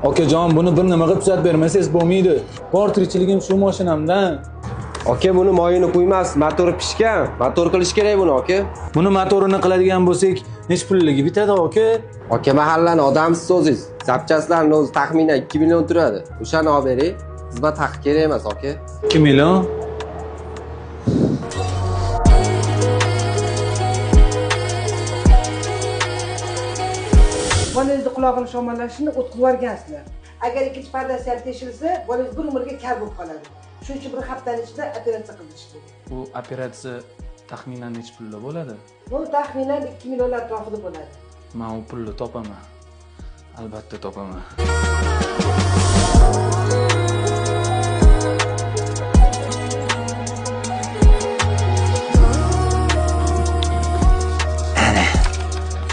Okajon, buni bir nima qilib tuzatib bermasangiz bo'lmaydi. Bor tirikchiligim shu mashinamdan. Aka, buni moyini quymas, motori pishgan. Motor qilish kerak buni, aka. Buni motorini qiladigan bo'lsak, nech pulligi bitadi, aka? Aka, mahallani odamsiz o'zingiz. Zapchastlarning o'zi taxminan 2 million turadi. O'shani olib bering. Sizga taqiq kerak emas, aka. 2 million? Bolangizni qulog'ini shamollashini o'tqizib yuborgansizlar. Agar ikkinchi pardasi ham teshilsa, bolangiz bir umrga kar bo'lib qoladi. Shuning uchun bir haftaning ichida operatsiya qildirish kerak. Bu operatsiya taxminan nech pulda bo'ladi? Bu taxminan 2 millionlar atrofida bo'ladi. Men u pulni topaman. Albatta topaman.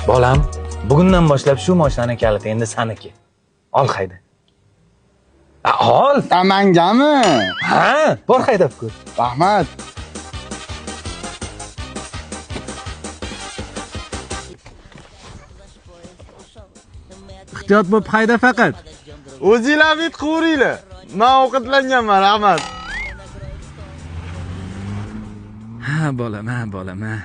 Bolam, bugundan boshlab shu mashinaning kaliti endi saniki. Ol hayda. Ol. Tamangami? Ha, bor haydab ko'r. Rahmat. Ehtiyot bo'lib hayda faqat. O'zinglar bit quvringlar. Men ovqatlanganman, rahmat. Ha, bolam, ha, bolam, ha.